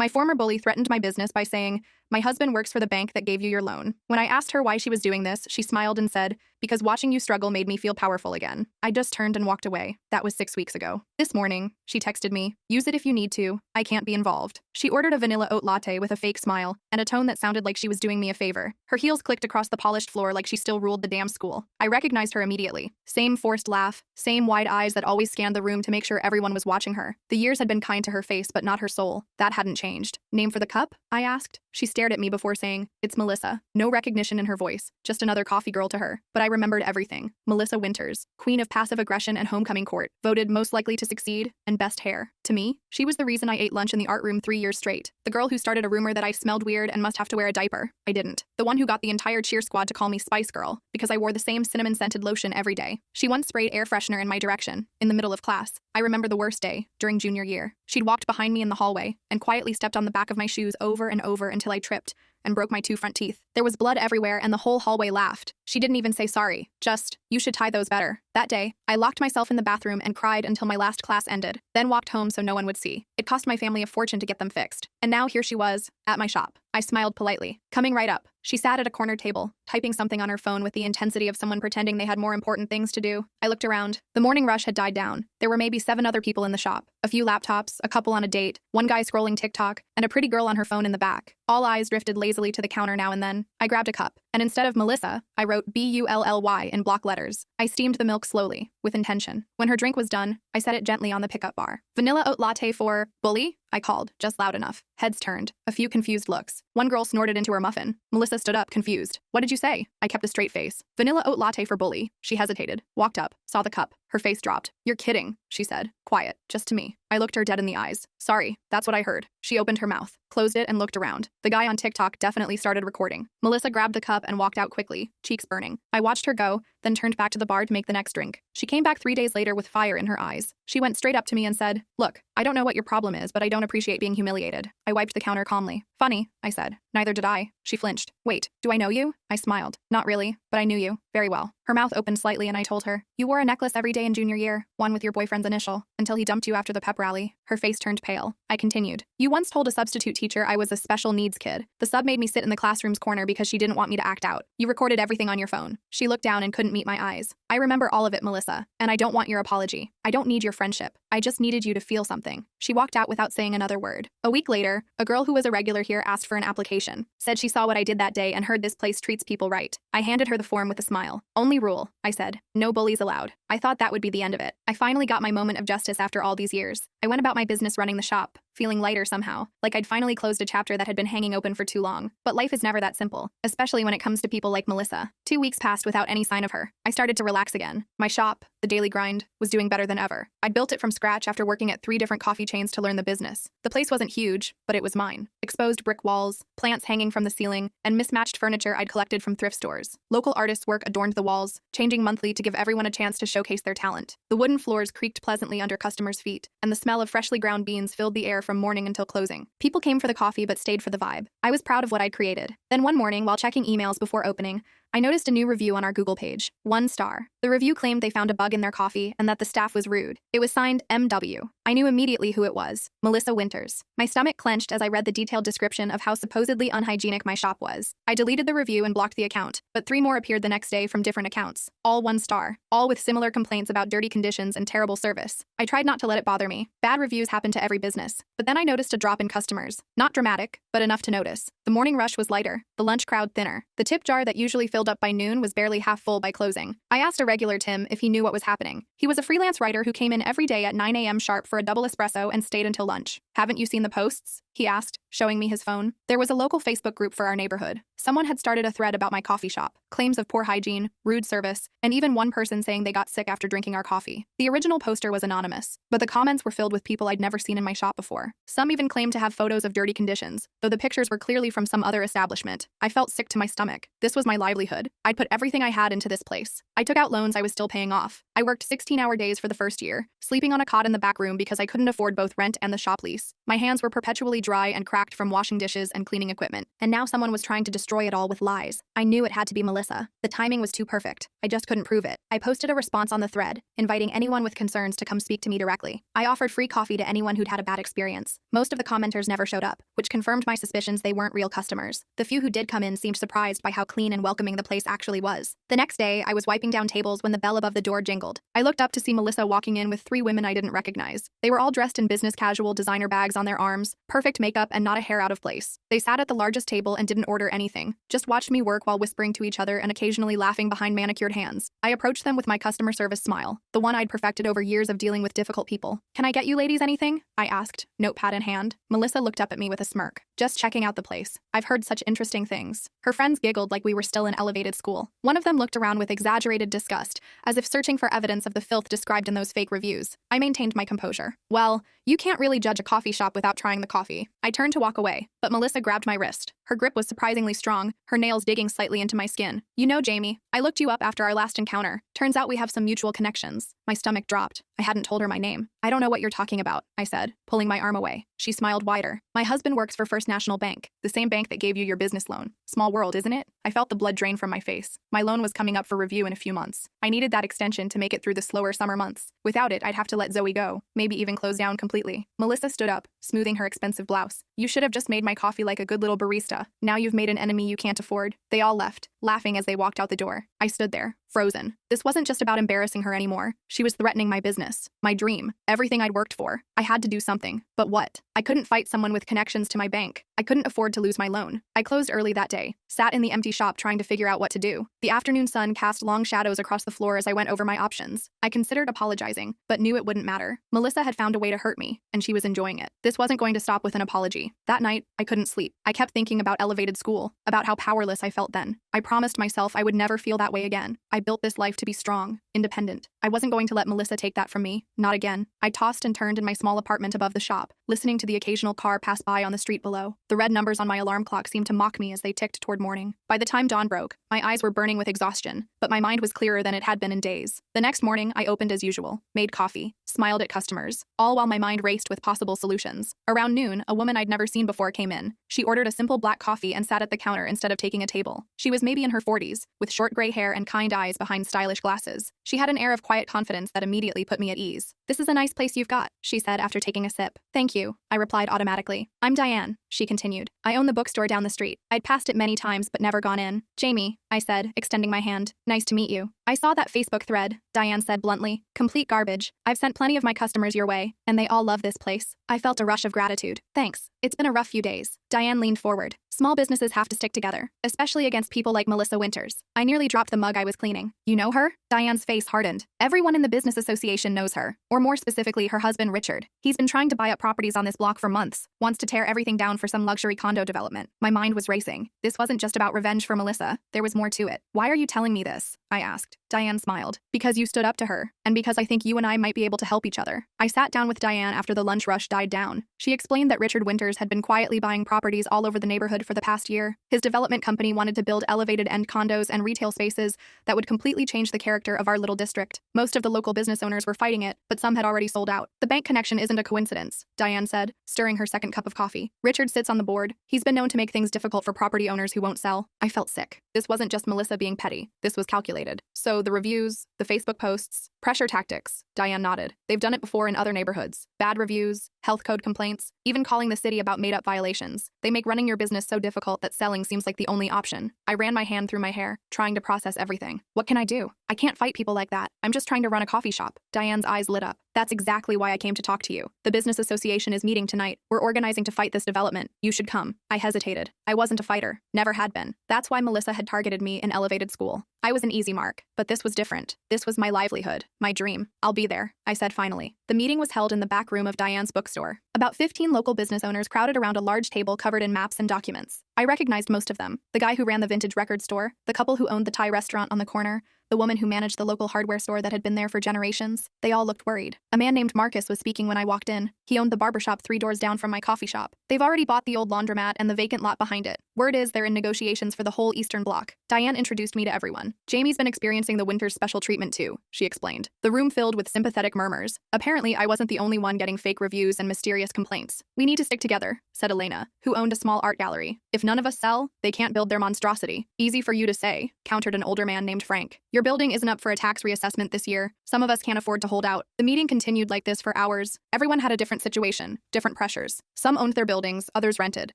My former bully threatened my business by saying, "My husband works for the bank that gave you your loan." When I asked her why she was doing this, she smiled and said, "Because watching you struggle made me feel powerful again." I just turned and walked away. That was 6 weeks ago. This morning, she texted me, "Use it if you need to. I can't be involved." She ordered a vanilla oat latte with a fake smile and a tone that sounded like she was doing me a favor. Her heels clicked across the polished floor like she still ruled the damn school. I recognized her immediately. Same forced laugh, same wide eyes that always scanned the room to make sure everyone was watching her. The years had been kind to her face, but not her soul. That hadn't changed. "Name for the cup?" I asked. She stared at me before saying, "It's Melissa." No recognition in her voice, just another coffee girl to her. But I remembered everything. Melissa Winters, queen of passive aggression and homecoming court, voted most likely to succeed, and best hair. To me, she was the reason I ate lunch in the art room 3 years straight. The girl who started a rumor that I smelled weird and must have to wear a diaper. I didn't. The one who got the entire cheer squad to call me Spice Girl, because I wore the same cinnamon-scented lotion every day. She once sprayed air freshener in my direction, in the middle of class. I remember the worst day, during junior year. She'd walked behind me in the hallway, and quietly stepped on the back of my shoes over and over until I tripped and broke my 2 front teeth. There was blood everywhere and the whole hallway laughed. She didn't even say sorry, just, "You should tie those better." That day, I locked myself in the bathroom and cried until my last class ended, then walked home so no one would see. It cost my family a fortune to get them fixed. And now here she was, at my shop. I smiled politely, coming right up. She sat at a corner table, typing something on her phone with the intensity of someone pretending they had more important things to do. I looked around. The morning rush had died down. There were maybe 7 other people in the shop, a few laptops, a couple on a date, one guy scrolling TikTok, and a pretty girl on her phone in the back. All eyes drifted lazily to the counter now and then. I grabbed a cup, and instead of Melissa, I wrote BULLY in block letters. I steamed the milk slowly, with intention. When her drink was done, I set it gently on the pickup bar. "Vanilla oat latte for bully?" I called, just loud enough. Heads turned. A few confused looks. One girl snorted into her muffin. Melissa stood up, confused. "What did you say?" I kept a straight face. "Vanilla oat latte for bully." She hesitated, walked up, saw the cup. Her face dropped. "You're kidding," she said, quiet, just to me. I looked her dead in the eyes. "Sorry, that's what I heard." She opened her mouth, closed it, and looked around. The guy on TikTok definitely started recording. Melissa grabbed the cup and walked out quickly, cheeks burning. I watched her go, then turned back to the bar to make the next drink. She came back 3 days later with fire in her eyes. She went straight up to me and said, "Look, I don't know what your problem is, but I don't appreciate being humiliated." I wiped the counter calmly. "Funny," I said. "Neither did I." She flinched. "Wait, do I know you?" I smiled. "Not really, but I knew you. Very well." Her mouth opened slightly and I told her, "You wore a necklace every day in junior year, one with your boyfriend's initial, until he dumped you after the pep rally." Her face turned pale. I continued, "You once told a substitute teacher I was a special needs kid. The sub made me sit in the classroom's corner because she didn't want me to act out. You recorded everything on your phone." She looked down and couldn't meet my eyes. "I remember all of it, Melissa, and I don't want your apology. I don't need your friendship. I just needed you to feel something." She walked out without saying another word. A week later, a girl who was a regular here asked for an application. Said she saw what I did that day and heard this place treats people right. I handed her the form with a smile. "Only rule," I said, "no bullies allowed." I thought that would be the end of it. I finally got my moment of justice after all these years. I went about my business running the shop, feeling lighter somehow, like I'd finally closed a chapter that had been hanging open for too long. But life is never that simple, especially when it comes to people like Melissa. 2 weeks passed without any sign of her. I started to relax again. My shop, the daily grind, was doing better than ever. I'd built it from scratch after working at 3 different coffee chains to learn the business. The place wasn't huge, but it was mine. Exposed brick walls, plants hanging from the ceiling, and mismatched furniture I'd collected from thrift stores. Local artists' work adorned the walls, changing monthly to give everyone a chance to showcase their talent. The wooden floors creaked pleasantly under customers' feet, and the smell of freshly ground beans filled the air from morning until closing. People came for the coffee but stayed for the vibe. I was proud of what I'd created. Then one morning, while checking emails before opening, I noticed a new review on our Google page. 1 star. The review claimed they found a bug in their coffee and that the staff was rude. It was signed MW. I knew immediately who it was. Melissa Winters. My stomach clenched as I read the detailed description of how supposedly unhygienic my shop was. I deleted the review and blocked the account, but 3 more appeared the next day from different accounts. All 1 star. All with similar complaints about dirty conditions and terrible service. I tried not to let it bother me. Bad reviews happen to every business. But then I noticed a drop in customers. Not dramatic, but enough to notice. The morning rush was lighter, the lunch crowd thinner. The tip jar that usually filled up by noon was barely half full by closing. I asked a regular Tim if he knew what was happening. He was a freelance writer who came in every day at 9 a.m. sharp for a double espresso and stayed until lunch. "Haven't you seen the posts?" he asked, showing me his phone. There was a local Facebook group for our neighborhood. Someone had started a thread about my coffee shop, claims of poor hygiene, rude service, and even one person saying they got sick after drinking our coffee. The original poster was anonymous, but the comments were filled with people I'd never seen in my shop before. Some even claimed to have photos of dirty conditions, though the pictures were clearly from some other establishment. embarrassment. I felt sick to my stomach. This was my livelihood. I'd put everything I had into this place. I took out loans I was still paying off. I worked 16-hour days for the first year, sleeping on a cot in the back room because I couldn't afford both rent and the shop lease. My hands were perpetually dry and cracked from washing dishes and cleaning equipment. And now someone was trying to destroy it all with lies. I knew it had to be Melissa. The timing was too perfect. I just couldn't prove it. I posted a response on the thread, inviting anyone with concerns to come speak to me directly. I offered free coffee to anyone who'd had a bad experience. Most of the commenters never showed up, which confirmed my suspicions they weren't real customers. The few who did come in seemed surprised by how clean and welcoming the place actually was. The next day, I was wiping down tables when the bell above the door jingled. I looked up to see Melissa walking in with 3 women I didn't recognize. They were all dressed in business casual designer bags on their arms, perfect makeup and not a hair out of place. They sat at the largest table and didn't order anything, just watched me work while whispering to each other and occasionally laughing behind manicured hands. I approached them with my customer service smile, the one I'd perfected over years of dealing with difficult people. "Can I get you ladies anything?" I asked, notepad in hand. Melissa looked up at me with a smirk. "Just checking out the place. I've heard such interesting things." Her friends giggled like we were still in elevated school. One of them looked around with exaggerated disgust, as if searching for evidence of the filth described in those fake reviews. I maintained my composure. "Well, you can't really judge a coffee shop without trying the coffee." I turned to walk away, but Melissa grabbed my wrist. Her grip was surprisingly strong, her nails digging slightly into my skin. "You know, Jamie, I looked you up after our last encounter. Turns out we have some mutual connections." My stomach dropped. I hadn't told her my name. "I don't know what you're talking about," I said, pulling my arm away. She smiled wider. "My husband works for First National Bank, the same bank that gave you your business loan. Small world, isn't it?" I felt the blood drain from my face. My loan was coming up for review in a few months. I needed that extension to make it through the slower summer months. Without it, I'd have to let Zoe go, maybe even close down completely. Melissa stood up, smoothing her expensive blouse. "You should have just made my coffee like a good little barista. Now you've made an enemy you can't afford." They all left, laughing as they walked out the door. I stood there, frozen. This wasn't just about embarrassing her anymore. She was threatening my business, my dream, everything I'd worked for. I had to do something. But what? I couldn't fight someone with connections to my bank. I couldn't afford to lose my loan. I closed early that day, sat in the empty shop trying to figure out what to do. The afternoon sun cast long shadows across the floor as I went over my options. I considered apologizing, but knew it wouldn't matter. Melissa had found a way to hurt me, and she was enjoying it. This wasn't going to stop with an apology. That night, I couldn't sleep. I kept thinking about elevated school, about how powerless I felt then. I promised myself I would never feel that way again. I built this life to be strong, independent. I wasn't going to let Melissa take that from me, not again. I tossed and turned in my small apartment above the shop, listening to the occasional car pass by on the street below. The red numbers on my alarm clock seemed to mock me as they ticked toward morning. By the time dawn broke, my eyes were burning with exhaustion, but my mind was clearer than it had been in days. The next morning, I opened as usual, made coffee, smiled at customers, all while my mind raced with possible solutions. Around noon, a woman I'd never seen before came in. She ordered a simple black coffee and sat at the counter instead of taking a table. She was maybe in her 40s, with short gray hair and kind eyes behind stylish glasses. She had an air of quiet confidence that immediately put me at ease. "This is a nice place you've got," she said after taking a sip. "Thank you," I replied automatically. "I'm Diane," she continued. "I own the bookstore down the street. I'd passed it many times but never gone in." "Jamie," I said, extending my hand. "Nice to meet you." "I saw that Facebook thread," Diane said bluntly. "Complete garbage. I've sent plenty of my customers your way, and they all love this place." I felt a rush of gratitude. "Thanks. It's been a rough few days." Diane leaned forward. "Small businesses have to stick together, especially against people like Melissa Winters." I nearly dropped the mug I was cleaning. "You know her?" Diane's face hardened. "Everyone in the business association knows her, or more specifically, her husband Richard. He's been trying to buy up properties on this block for months, wants to tear everything down for some luxury condo development." My mind was racing. This wasn't just about revenge for Melissa. There was more to it. "Why are you telling me this?" I asked. Diane smiled. "Because you stood up to her, and because I think you and I might be able to help each other." I sat down with Diane after the lunch rush died down. She explained that Richard Winters had been quietly buying properties all over the neighborhood for the past year. His development company wanted to build elevated end condos and retail spaces that would completely change the character of our little district. Most of the local business owners were fighting it, but some had already sold out. "The bank connection isn't a coincidence," Diane said, stirring her second cup of coffee. "Richard sits on the board. He's been known to make things difficult for property owners who won't sell." I felt sick. This wasn't just Melissa being petty. This was calculated. "So the reviews, the Facebook posts, pressure tactics," Diane nodded. "They've done it before in other neighborhoods. Bad reviews, health code complaints, even calling the city about made-up violations. They make running your business so difficult that selling seems like the only option." I ran my hand through my hair, trying to process everything. "What can I do? I can't fight people like that. I'm just trying to run a coffee shop." Diane's eyes lit up. "That's exactly why I came to talk to you. The business association is meeting tonight. We're organizing to fight this development. You should come." I hesitated. I wasn't a fighter. Never had been. That's why Melissa had targeted me in elevated school. I was an easy mark, but this was different. This was my livelihood, my dream. "I'll be there," I said finally. The meeting was held in the back room of Diane's bookstore. About 15 local business owners crowded around a large table covered in maps and documents. I recognized most of them. The guy who ran the vintage record store, the couple who owned the Thai restaurant on the corner, the woman who managed the local hardware store that had been there for generations. They all looked worried. A man named Marcus was speaking when I walked in. He owned the barbershop 3 doors down from my coffee shop. They've already bought the old laundromat and the vacant lot behind it. Word is they're in negotiations for the whole Eastern Bloc. Diane introduced me to everyone. Jamie's been experiencing the winter's special treatment too, she explained. The room filled with sympathetic murmurs. Apparently, I wasn't the only one getting fake reviews and mysterious complaints. We need to stick together, said Elena, who owned a small art gallery. If none of us sell, they can't build their monstrosity. Easy for you to say, countered an older man named Frank. Your building isn't up for a tax reassessment this year. Some of us can't afford to hold out. The meeting continued like this for hours. Everyone had a different situation, different pressures. Some owned their buildings, others rented.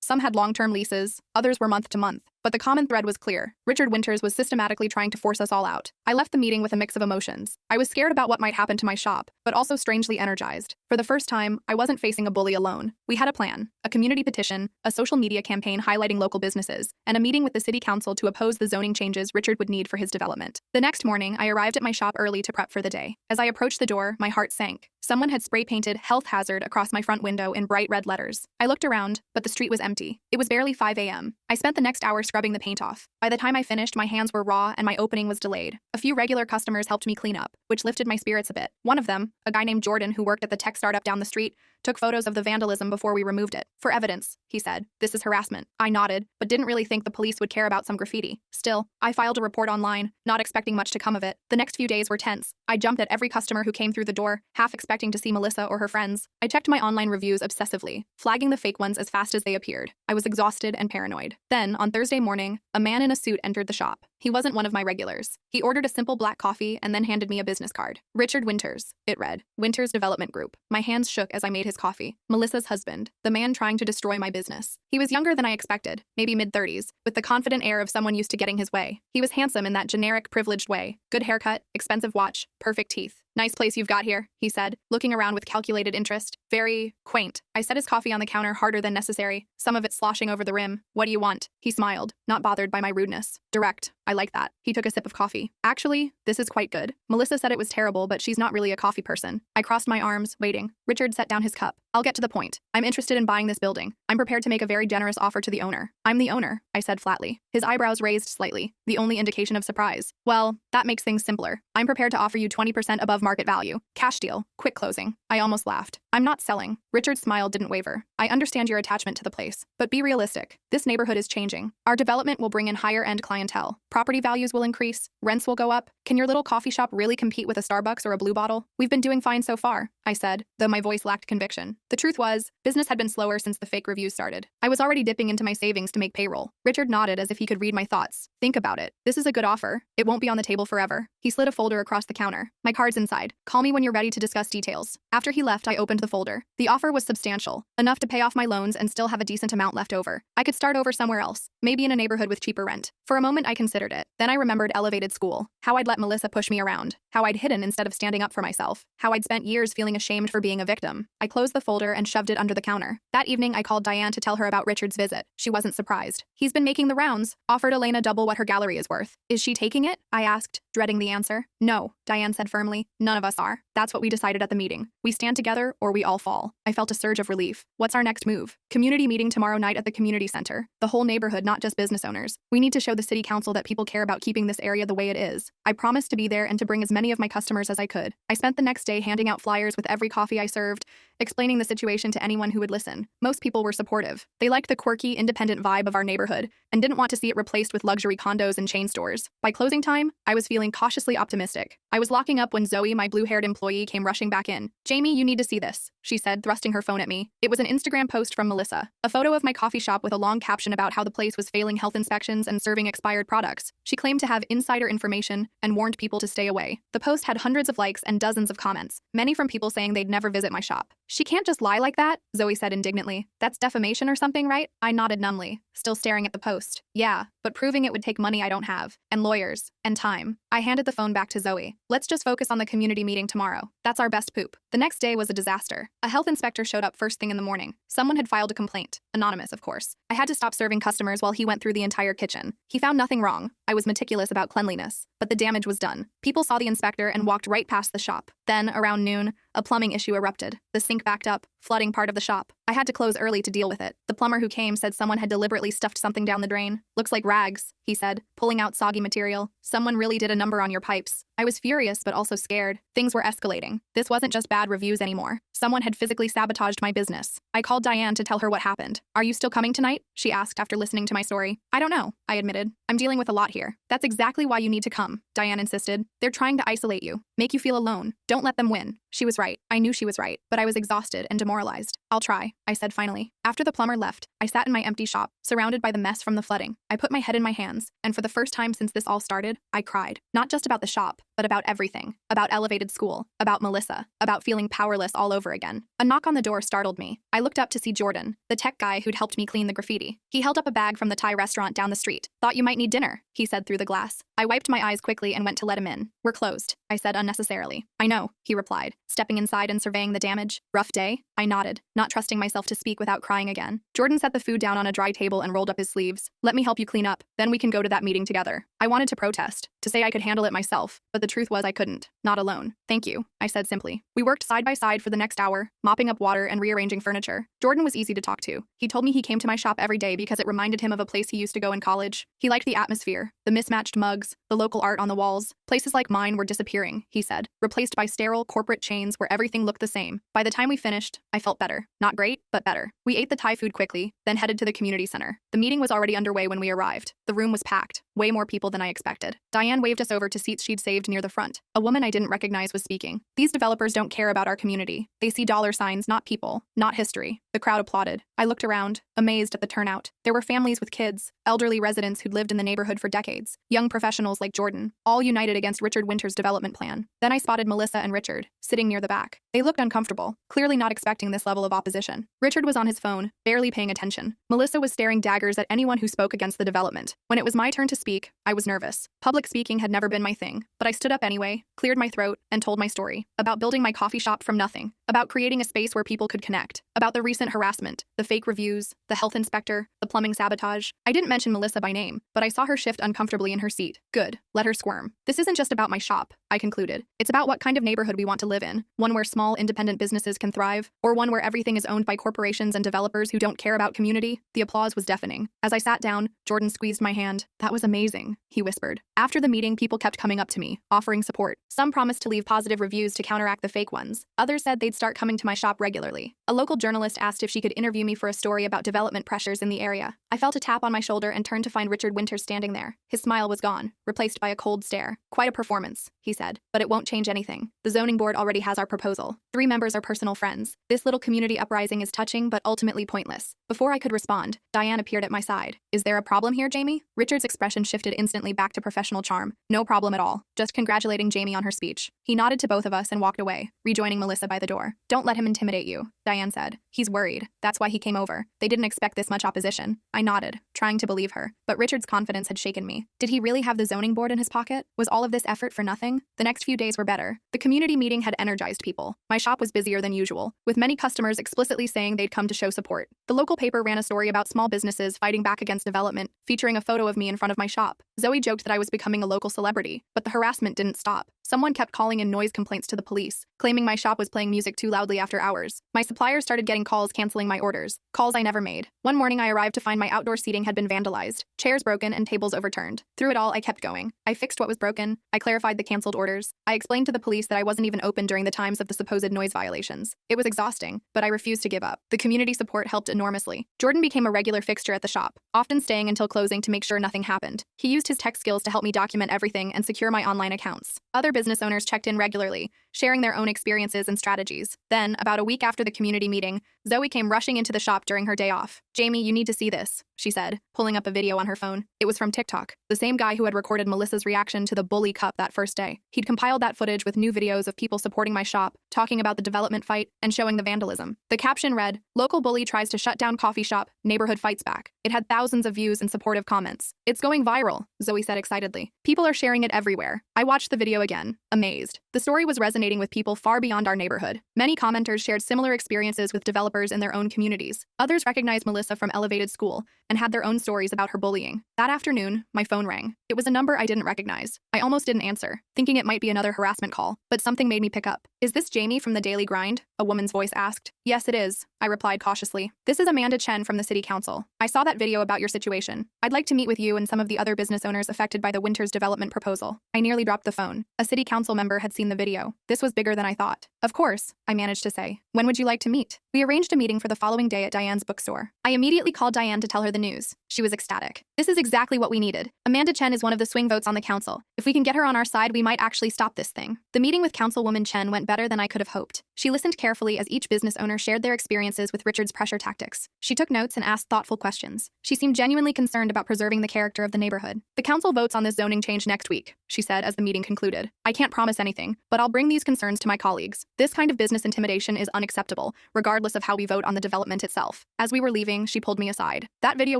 Some had long-term leases, others were month to month. But the common thread was clear. Richard Winters was systematically trying to force us all out. I left the meeting with a mix of emotions. I was scared about what might happen to my shop, but also strangely energized. For the first time, I wasn't facing a bully alone. We had a plan, a community petition, a social media campaign highlighting local businesses, and a meeting with the city council to oppose the zoning changes Richard would need for his development. The next morning, I arrived at my shop early to prep for the day. As I approached the door, my heart sank. Someone had spray-painted "health hazard" across my front window in bright red letters. I looked around, but the street was empty. It was barely 5 a.m. I spent the next hour scrubbing the paint off. By the time I finished, my hands were raw and my opening was delayed. A few regular customers helped me clean up, which lifted my spirits a bit. One of them, a guy named Jordan who worked at the tech startup down the street, took photos of the vandalism before we removed it. For evidence, he said. This is harassment. I nodded, but didn't really think the police would care about some graffiti. Still, I filed a report online, not expecting much to come of it. The next few days were tense. I jumped at every customer who came through the door, half expecting to see Melissa or her friends. I checked my online reviews obsessively, flagging the fake ones as fast as they appeared. I was exhausted and paranoid. Then, on Thursday morning, a man in a suit entered the shop. He wasn't one of my regulars. He ordered a simple black coffee and then handed me a business card. Richard Winters, it read. Winters Development Group. My hands shook as I made his coffee. Melissa's husband, the man trying to destroy my business. He was younger than I expected, maybe mid-30s, with the confident air of someone used to getting his way. He was handsome in that generic, privileged way. Good haircut, expensive watch, perfect teeth. Nice place you've got here, he said, looking around with calculated interest. Very quaint. I set his coffee on the counter harder than necessary, some of it sloshing over the rim. What do you want? He smiled, not bothered by my rudeness. Direct. I like that. He took a sip of coffee. Actually, this is quite good. Melissa said it was terrible, but she's not really a coffee person. I crossed my arms, waiting. Richard set down his cup. I'll get to the point. I'm interested in buying this building. I'm prepared to make a very generous offer to the owner. I'm the owner, I said flatly. His eyebrows raised slightly, the only indication of surprise. Well, that makes things simpler. I'm prepared to offer you 20% above market value. Cash deal. Quick closing. I almost laughed. I'm not selling. Richard's smile didn't waver. I understand your attachment to the place, but be realistic. This neighborhood is changing. Our development will bring in higher-end clientele. Property values will increase. Rents will go up. Can your little coffee shop really compete with a Starbucks or a Blue Bottle? We've been doing fine so far, I said, though my voice lacked conviction. The truth was, business had been slower since the fake reviews started. I was already dipping into my savings to make payroll. Richard nodded as if he could read my thoughts. Think about it. This is a good offer. It won't be on the table forever. He slid a folder across the counter. My card's inside. Call me when you're ready to discuss details. After he left, I opened the folder. The offer was substantial, enough to pay off my loans and still have a decent amount left over. I could start over somewhere else, maybe in a neighborhood with cheaper rent. For a moment, I considered it. Then I remembered elevated school, how I'd let Melissa push me around, how I'd hidden instead of standing up for myself, how I'd spent years feeling ashamed for being a victim. I closed the folder and shoved it under the counter. That evening, I called Diane to tell her about Richard's visit. She wasn't surprised. He's been making the rounds, offered Elena double what her gallery is worth. Is she taking it? I asked, dreading the answer. No, Diane said firmly. None of us are. That's what we decided at the meeting. We stand together or we all fall. I felt a surge of relief. What's our next move? Community meeting tomorrow night at the community center. The whole neighborhood, not just business owners. We need to show the city council that people care about keeping this area the way it is. I promised to be there and to bring as many of my customers as I could. I spent the next day handing out flyers with every coffee I served, explaining the situation to anyone who would listen. Most people were supportive. They liked the quirky, independent vibe of our neighborhood and didn't want to see it replaced with luxury condos and chain stores. By closing time, I was feeling cautiously optimistic. I was locking up when Zoe, my blue-haired employee, came rushing back in. Jamie, you need to see this, she said, thrusting her phone at me. It was an Instagram post from Melissa, a photo of my coffee shop with a long caption about how the place was failing health inspections and serving expired products. She claimed to have insider information and warned people to stay away. The post had hundreds of likes and dozens of comments, many from people saying they'd never visit my shop. She can't just lie like that, Zoe said indignantly. That's defamation or something, right? I nodded numbly, still staring at the post. Yeah, but proving it would take money I don't have, and lawyers, and time. I handed the phone back to Zoe. Let's just focus on the community meeting tomorrow. That's our best poop. The next day was a disaster. A health inspector showed up first thing in the morning. Someone had filed a complaint. Anonymous, of course. I had to stop serving customers while he went through the entire kitchen. He found nothing wrong. I was meticulous about cleanliness. but the damage was done. People saw the inspector and walked right past the shop. Then, around noon, a plumbing issue erupted. The sink backed up, flooding part of the shop. I had to close early to deal with it. The plumber who came said someone had deliberately stuffed something down the drain. Looks like rags, he said, pulling out soggy material. Someone really did a number on your pipes. I was furious but also scared. Things were escalating. This wasn't just bad reviews anymore. Someone had physically sabotaged my business. I called Diane to tell her what happened. Are you still coming tonight? She asked after listening to my story. I don't know, I admitted. I'm dealing with a lot here. That's exactly why you need to come, Diane insisted. They're trying to isolate you, make you feel alone. Don't let them win. She was right. I knew she was right, but I was exhausted and demoralized. I'll try, I said finally. After the plumber left, I sat in my empty shop, surrounded by the mess from the flooding. I put my head in my hands, and for the first time since this all started, I cried. Not just about the shop, but about everything. About elevated school, about Melissa, about feeling powerless all over again. A knock on the door startled me. I looked up to see Jordan, the tech guy who'd helped me clean the graffiti. He held up a bag from the Thai restaurant down the street. Thought you might need dinner, he said through the glass. I wiped my eyes quickly and went to let him in. We're closed, I said unnecessarily. I know, he replied, stepping inside and surveying the damage. Rough day? I nodded, not trusting myself to speak without crying again. Jordan set the food down on a dry table and rolled up his sleeves. Let me help you clean up, then we can go to that meeting together. I wanted to protest, to say I could handle it myself, but the truth was I couldn't. Not alone. Thank you, I said simply. We worked side by side for the next hour, mopping up water and rearranging furniture. Jordan was easy to talk to. He told me he came to my shop every day because it reminded him of a place he used to go in college. He liked the atmosphere, the mismatched mugs, the local art on the walls. Places like mine were disappearing, he said, replaced by sterile corporate chains where everything looked the same. By the time we finished, I felt better. Not great, but better. We ate the Thai food quickly, then headed to the community center. The meeting was already underway when we arrived. The room was packed, way more people than I expected. Diane waved us over to seats she'd saved near the front. A woman I didn't recognize was speaking. These developers don't care about our community. They see dollar signs, not people, not history. The crowd applauded. I looked around, amazed at the turnout. There were families with kids, elderly residents who'd lived in the neighborhood for decades, young professionals like Jordan, all united against Richard Winter's development plan. Then I spotted Melissa and Richard, sitting near the back. They looked uncomfortable, clearly not expecting this level of opposition. Richard was on his phone, barely paying attention. Melissa was staring daggers at anyone who spoke against the development. When it was my turn to speak, I was nervous. Public speaking had never been my thing, but I stood up anyway, cleared my throat, and told my story. About building my coffee shop from nothing. About creating a space where people could connect. About the recent harassment, the fake reviews, the health inspector, the plumbing sabotage. I didn't mention Melissa by name, but I saw her shift uncomfortably in her seat. Good. Let her squirm. This isn't just about my shop, I concluded. It's about what kind of neighborhood we want to live in. One where small, independent businesses can thrive, or one where everything is owned by corporations and developers who don't care about community. The applause was deafening. As I sat down, Jordan squeezed my hand. That was amazing, he whispered. After the meeting, people kept coming up to me, offering support. Some promised to leave positive reviews to counteract the fake ones. Others said they'd start coming to my shop regularly. A local journalist asked if she could interview me for a story about development pressures in the area. I felt a tap on my shoulder and turned to find Richard Winter standing there. His smile was gone, replaced by a cold stare. Quite a performance, he said, but it won't change anything. The zoning board already has our proposal. 3 members are personal friends. This little community uprising is touching but ultimately pointless. Before I could respond, Diane appeared at my side. Is there a problem here, Jamie? Richard's expression shifted instantly back to professional charm. No problem at all. Just congratulating Jamie on her speech. He nodded to both of us and walked away, rejoining Melissa by the door. Don't let him intimidate you, Diane said. He's worried. That's why he came over. They didn't expect this much opposition. I nodded, trying to believe her. But Richard's confidence had shaken me. Did he really have the zoning board in his pocket? Was all of this effort for nothing? The next few days were better. The community meeting had energized people. My shop was busier than usual, with many customers explicitly saying they'd come to show support. The local paper ran a story about small businesses fighting back against development, featuring a photo of me in front of my shop. Zoe joked that I was becoming a local celebrity, but the harassment didn't stop. Someone kept calling in noise complaints to the police, claiming my shop was playing music too loudly after hours. My suppliers started getting calls canceling my orders, calls I never made. One morning I arrived to find my outdoor seating had been vandalized, chairs broken and tables overturned. Through it all, I kept going. I fixed what was broken, I clarified the canceled orders. I explained to the police that I wasn't even open during the times of the supposed noise violations. It was exhausting, but I refused to give up. The community support helped enormously. Jordan became a regular fixture at the shop, often staying until closing to make sure nothing happened. He used his tech skills to help me document everything and secure my online accounts. Other business owners checked in regularly, sharing their own experiences and strategies. Then, about a week after the community meeting, Zoe came rushing into the shop during her day off. Jamie, you need to see this, she said, pulling up a video on her phone. It was from TikTok, the same guy who had recorded Melissa's reaction to the bully cup that first day. He'd compiled that footage with new videos of people supporting my shop, talking about the development fight, and showing the vandalism. The caption read, "Local bully tries to shut down coffee shop, neighborhood fights back." It had thousands of views and supportive comments. It's going viral, Zoe said excitedly. People are sharing it everywhere. I watched the video again, amazed. The story was resonating resonating with people far beyond our neighborhood. Many commenters shared similar experiences with developers in their own communities. Others recognized Melissa from Elevated School and had their own stories about her bullying. That afternoon, my phone rang. It was a number I didn't recognize. I almost didn't answer, thinking it might be another harassment call, but something made me pick up. "Is this Jamie from the Daily Grind?" a woman's voice asked. "Yes, it is," I replied cautiously. "This is Amanda Chen from the City Council. I saw that video about your situation. I'd like to meet with you and some of the other business owners affected by the Winters development proposal." I nearly dropped the phone. A City Council member had seen the video. This was bigger than I thought. "Of course," I managed to say. "When would you like to meet?" We arranged a meeting for the following day at Diane's bookstore. I immediately called Diane to tell her the news. She was ecstatic. "This is exactly what we needed. Amanda Chen is one of the swing votes on the council. If we can get her on our side, we might actually stop this thing." The meeting with Councilwoman Chen went better than I could have hoped. She listened carefully as each business owner shared their experiences with Richard's pressure tactics. She took notes and asked thoughtful questions. She seemed genuinely concerned about preserving the character of the neighborhood. "The council votes on this zoning change next week," she said as the meeting concluded. "I can't promise anything, but I'll bring these concerns to my colleagues. This kind of business intimidation is unacceptable, regardless of how we vote on the development itself." As we were leaving, she pulled me aside. "That video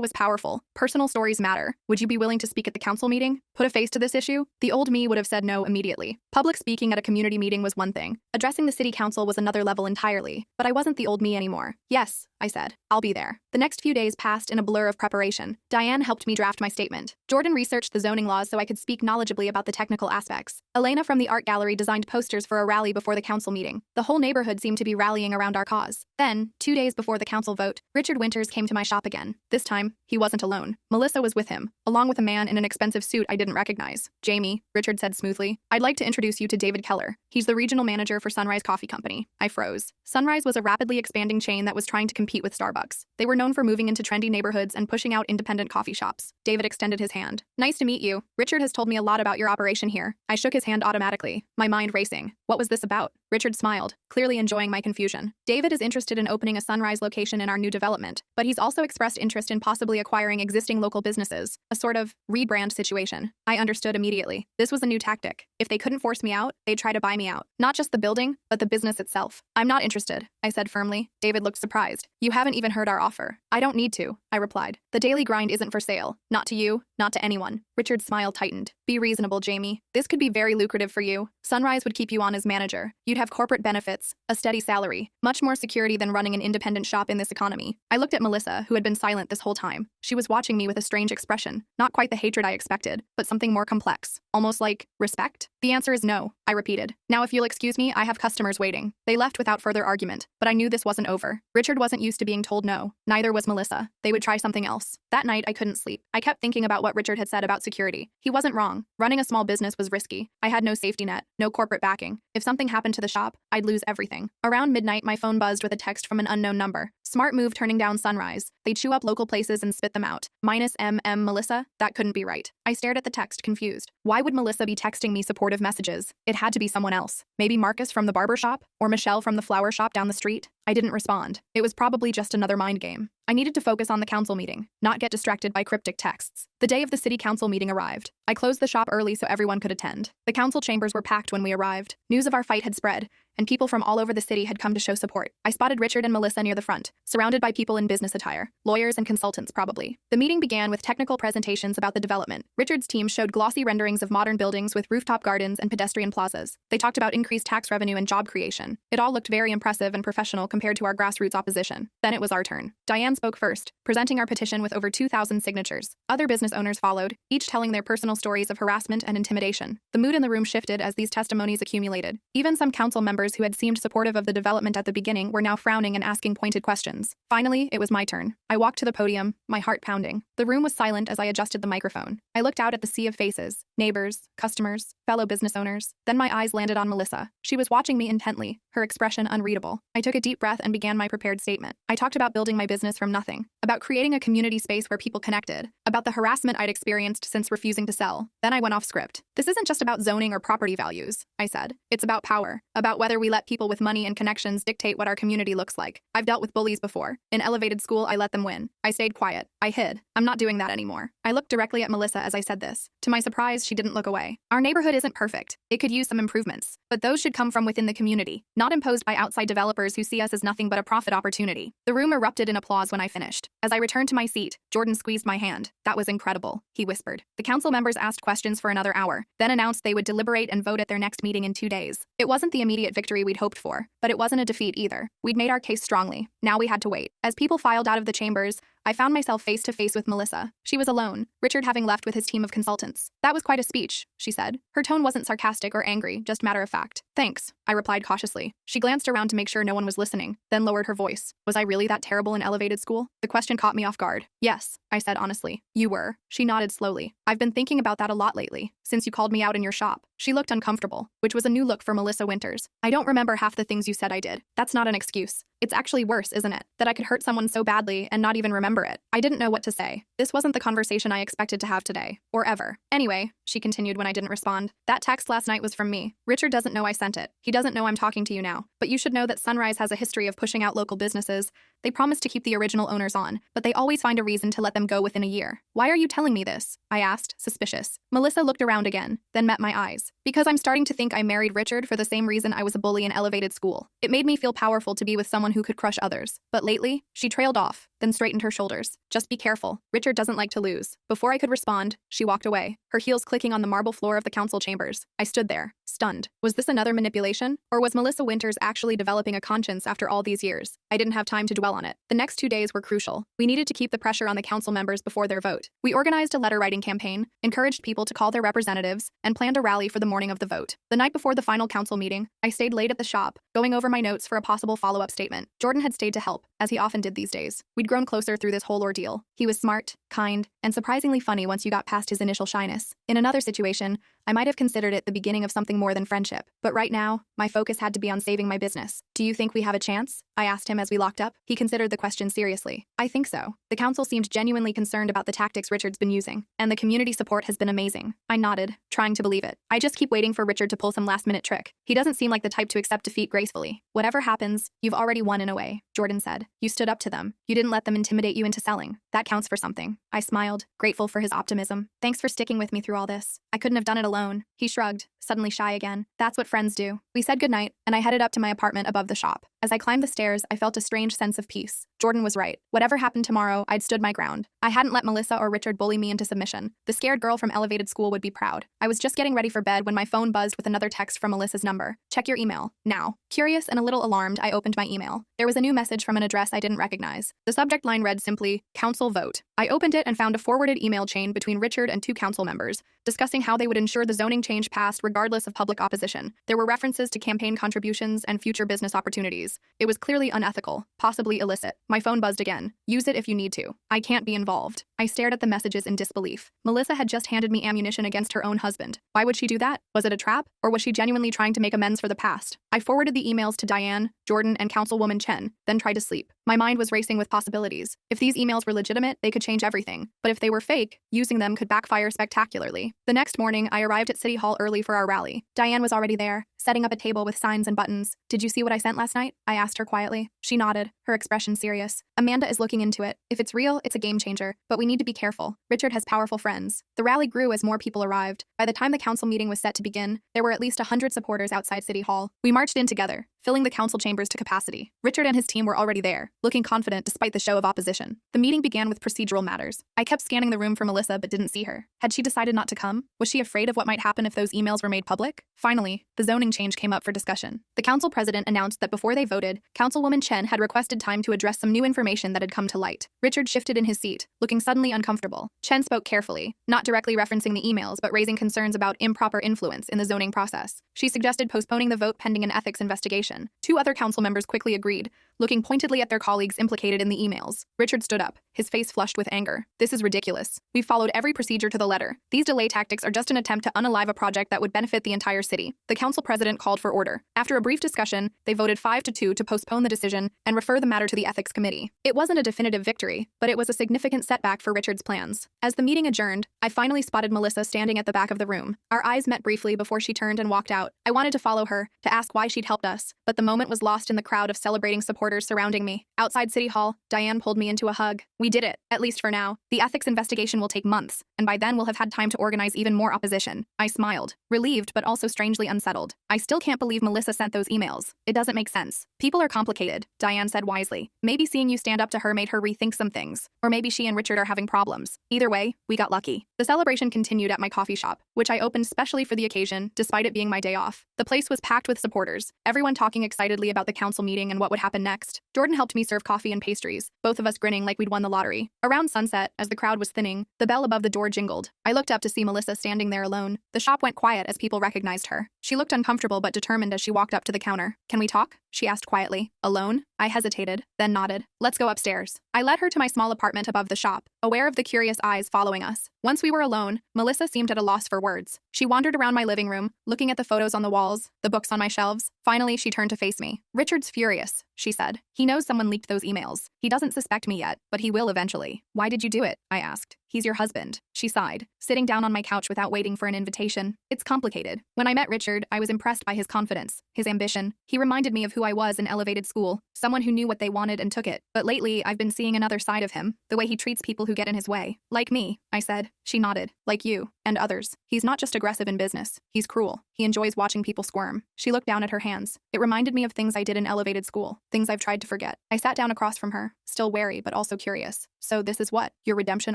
was powerful. Personal stories matter. Would you be willing to speak at the council meeting? Put a face to this issue?" The old me would have said no immediately. Public speaking at a community meeting was one thing. Addressing the city council was another level entirely, but I wasn't the old me anymore. "Yes," I said. "I'll be there." The next few days passed in a blur of preparation. Diane helped me draft my statement. Jordan researched the zoning laws so I could speak knowledgeably about the technical aspects. Elena from the art gallery designed posters for a rally before the council meeting. The whole neighborhood seemed to be rallying around our cause. Then, 2 days before the council vote, Richard Winters came to my shop again. This time, he wasn't alone. Melissa was with him, along with a man in an expensive suit I didn't recognize. "Jamie," Richard said smoothly, "I'd like to introduce you to David Keller. He's the regional manager for Sunrise Coffee Company." I froze. Sunrise was a rapidly expanding chain that was trying to compete with Starbucks. They were known for moving into trendy neighborhoods and pushing out independent coffee shops. David extended his hand. "Nice to meet you. Richard has told me a lot about your operation here." I shook his hand automatically, my mind racing. What was this about? Richard smiled, clearly enjoying my confusion. "David is interested in opening a Sunrise location in our new development, but he's also expressed interest in possibly acquiring existing local businesses, a sort of rebrand situation." I understood immediately. This was a new tactic. If they couldn't force me out, they'd try to buy me out. Not just the building, but the business itself. "I'm not interested," I said firmly. David looked surprised. "You haven't even heard our offer." "I don't need to," I replied. "The Daily Grind isn't for sale. Not to you, not to anyone." Richard's smile tightened. "Be reasonable, Jamie. This could be very lucrative for you. Sunrise would keep you on as manager. You'd have corporate benefits, a steady salary, much more security than running an independent shop in this economy." I looked at Melissa, who had been silent this whole time. She was watching me with a strange expression, not quite the hatred I expected, but something more complex, almost like respect. "The answer is no," I repeated. "Now if you'll excuse me, I have customers waiting." They left without further argument, but I knew this wasn't over. Richard wasn't used to being told no. Neither was Melissa. They would try something else. That night, I couldn't sleep. I kept thinking about what Richard had said about security. He wasn't wrong. Running a small business was risky. I had no safety net, no corporate backing. If something happened to the shop, I'd lose everything. Around midnight, my phone buzzed with a text from an unknown number. "Smart move turning down Sunrise. They chew up local places and spit them out. -MM Melissa? That couldn't be right." I stared at the text, confused. Why would Melissa be texting me supportive messages? It had to be someone else. Maybe Marcus from the barber shop? Or Michelle from the flower shop down the street? I didn't respond. It was probably just another mind game. I needed to focus on the council meeting, not get distracted by cryptic texts. The day of the city council meeting arrived. I closed the shop early so everyone could attend. The council chambers were packed when we arrived. News of our fight had spread, and people from all over the city had come to show support. I spotted Richard and Melissa near the front, surrounded by people in business attire, lawyers and consultants probably. The meeting began with technical presentations about the development. Richard's team showed glossy renderings of modern buildings with rooftop gardens and pedestrian plazas. They talked about increased tax revenue and job creation. It all looked very impressive and professional compared to our grassroots opposition. Then it was our turn. Diane spoke first, presenting our petition with over 2,000 signatures. Other business owners followed, each telling their personal stories of harassment and intimidation. The mood in the room shifted as these testimonies accumulated. Even some council members who had seemed supportive of the development at the beginning were now frowning and asking pointed questions. Finally, it was my turn. I walked to the podium, my heart pounding. The room was silent as I adjusted the microphone. I looked out at the sea of faces, neighbors, customers, fellow business owners. Then my eyes landed on Melissa. She was watching me intently, her expression unreadable. I took a deep breath and began my prepared statement. I talked about building my business from nothing, about creating a community space where people connected, about the harassment I'd experienced since refusing to sell. Then I went off script. "This isn't just about zoning or property values," I said. "It's about power, about whether we let people with money and connections dictate what our community looks like. I've dealt with bullies before. In Elevated School, I let them win. I stayed quiet. I hid. I'm not doing that anymore." I looked directly at Melissa as I said this. To my surprise, she didn't look away. "Our neighborhood isn't perfect. It could use some improvements, but those should come from within the community, not imposed by outside developers who see us as as nothing but a profit opportunity. The room erupted in applause when I finished. As I returned to my seat, Jordan squeezed my hand. That was incredible, he whispered. The council members asked questions for another hour, then announced they would deliberate and vote at their next meeting in 2 days. It wasn't the immediate victory we'd hoped for, but it wasn't a defeat either. We'd made our case strongly. Now we had to wait. As people filed out of the chambers, I found myself face to face with Melissa. She was alone, Richard having left with his team of consultants. That was quite a speech, she said. Her tone wasn't sarcastic or angry, just matter of fact. Thanks, I replied cautiously. She glanced around to make sure no one was listening, then lowered her voice. Was I really that terrible in elevated school? The question caught me off guard. Yes, I said honestly. You were. She nodded slowly. I've been thinking about that a lot lately, since you called me out in your shop. She looked uncomfortable, which was a new look for Melissa Winters. I don't remember half the things you said I did. That's not an excuse. It's actually worse, isn't it? That I could hurt someone so badly and not even remember it. I didn't know what to say. This wasn't the conversation I expected to have today, or ever. Anyway, she continued when I didn't respond, that text last night was from me. Richard doesn't know I sent it. He doesn't know I'm talking to you now. But you should know that Sunrise has a history of pushing out local businesses. They promise to keep the original owners on, but they always find a reason to let them go within a year. Why are you telling me this? I asked, suspicious. Melissa looked around again, then met my eyes. Because I'm starting to think I married Richard for the same reason I was a bully in elevated school. It made me feel powerful to be with someone who could crush others. But lately, she trailed off, then straightened her shoulders. Just be careful. Richard doesn't like to lose. Before I could respond, she walked away, her heels clicking on the marble floor of the council chambers. I stood there, stunned. Was this another manipulation? Or was Melissa Winters actually developing a conscience after all these years? I didn't have time to dwell on it. The next 2 days were crucial. We needed to keep the pressure on the council members before their vote. We organized a letter-writing campaign, encouraged people to call their representatives, and planned a rally for the morning of the vote. The night before the final council meeting, I stayed late at the shop, going over my notes for a possible follow-up statement. Jordan had stayed to help, as he often did these days. We'd grown closer through this whole ordeal. He was smart, kind, and surprisingly funny once you got past his initial shyness. In another situation, I might have considered it the beginning of something more than friendship. But right now, my focus had to be on saving my business. Do you think we have a chance? I asked him as we locked up. He considered the question seriously. I think so. The council seemed genuinely concerned about the tactics Richard's been using, and the community support has been amazing. I nodded, trying to believe it. I just keep waiting for Richard to pull some last-minute trick. He doesn't seem like the type to accept defeat gracefully. Whatever happens, you've already won in a way, Jordan said. You stood up to them. You didn't let them intimidate you into selling. That counts for something. I smiled, grateful for his optimism. Thanks for sticking with me through all this. I couldn't have done it alone. He shrugged, suddenly shy again. That's what friends do. We said goodnight, and I headed up to my apartment above the shop. As I climbed the stairs, I felt a strange sense of peace. Jordan was right. Whatever happened tomorrow, I'd stood my ground. I hadn't let Melissa or Richard bully me into submission. The scared girl from elevated school would be proud. I was just getting ready for bed when my phone buzzed with another text from Melissa's number. Check your email, now. Curious and a little alarmed, I opened my email. There was a new message from an address I didn't recognize. The subject line read simply, Council Vote. I opened it and found a forwarded email chain between Richard and 2 council members, discussing how they would ensure the zoning change passed regardless of public opposition. There were references to campaign contributions and future business opportunities. It was clearly unethical, possibly illicit. My phone buzzed again. Use it if you need to. I can't be involved. I stared at the messages in disbelief. Melissa had just handed me ammunition against her own husband. Why would she do that? Was it a trap? Or was she genuinely trying to make amends for the past? I forwarded the emails to Diane, Jordan, and Councilwoman Chen, then tried to sleep. My mind was racing with possibilities. If these emails were legitimate, they could change everything. But if they were fake, using them could backfire spectacularly. The next morning, I arrived at City Hall early for our rally. Diane was already there, setting up a table with signs and buttons. Did you see what I sent last night? I asked her quietly. She nodded, her expression serious. Amanda is looking into it. If it's real, it's a game changer, but we need to be careful. Richard has powerful friends. The rally grew as more people arrived. By the time the council meeting was set to begin, there were at least 100 supporters outside City Hall. We marched in together, filling the council chambers to capacity. Richard and his team were already there, looking confident despite the show of opposition. The meeting began with procedural matters. I kept scanning the room for Melissa but didn't see her. Had she decided not to come? Was she afraid of what might happen if those emails were made public? Finally, the zoning change came up for discussion. The council president announced that before they voted, Councilwoman Chen had requested time to address some new information that had come to light. Richard shifted in his seat, looking suddenly uncomfortable. Chen spoke carefully, not directly referencing the emails but raising concerns about improper influence in the zoning process. She suggested postponing the vote pending an ethics investigation. 2 other council members quickly agreed, looking pointedly at their colleagues implicated in the emails. Richard stood up, his face flushed with anger. This is ridiculous. We've followed every procedure to the letter. These delay tactics are just an attempt to unalive a project that would benefit the entire city. The council president called for order. After a brief discussion, they voted 5-2 to postpone the decision and refer the matter to the ethics committee. It wasn't a definitive victory, but it was a significant setback for Richard's plans. As the meeting adjourned, I finally spotted Melissa standing at the back of the room. Our eyes met briefly before she turned and walked out. I wanted to follow her, to ask why she'd helped us, but the moment was lost in the crowd of celebrating support reporters surrounding me. Outside City Hall, Diane pulled me into a hug. We did it, at least for now. The ethics investigation will take months, and by then we'll have had time to organize even more opposition. I smiled, relieved but also strangely unsettled. I still can't believe Melissa sent those emails. It doesn't make sense. People are complicated, Diane said wisely. Maybe seeing you stand up to her made her rethink some things. Or maybe she and Richard are having problems. Either way, we got lucky. The celebration continued at my coffee shop, which I opened specially for the occasion, despite it being my day off. The place was packed with supporters, everyone talking excitedly about the council meeting and what would happen next. Jordan helped me serve coffee and pastries, both of us grinning like we'd won the lottery. Around sunset, as the crowd was thinning, the bell above the door jingled. I looked up to see Melissa standing there alone. The shop went quiet as people recognized her. She looked uncomfortable but determined as she walked up to the counter. "Can we talk?" she asked quietly. "Alone?" I hesitated, then nodded. "Let's go upstairs." I led her to my small apartment above the shop, aware of the curious eyes following us. Once we were alone, Melissa seemed at a loss for words. She wandered around my living room, looking at the photos on the walls, the books on my shelves. Finally, she turned to face me. "Richard's furious," she said. "He knows someone leaked those emails. He doesn't suspect me yet, but he will eventually." "Why did you do it?" I asked. "He's your husband," she sighed, sitting down on my couch without waiting for an invitation. "It's complicated. When I met Richard, I was impressed by his confidence, his ambition. He reminded me of who I was in elevated school, someone who knew what they wanted and took it. But lately, I've been seeing another side of him, the way he treats people who get in his way. Like me," I said. She nodded. "Like you, and others. He's not just aggressive in business. He's cruel. He enjoys watching people squirm." She looked down at her hands. It reminded me of things I did in elevated school, things I've tried to forget. I sat down across from her, still wary but also curious. "So this is what? Your redemption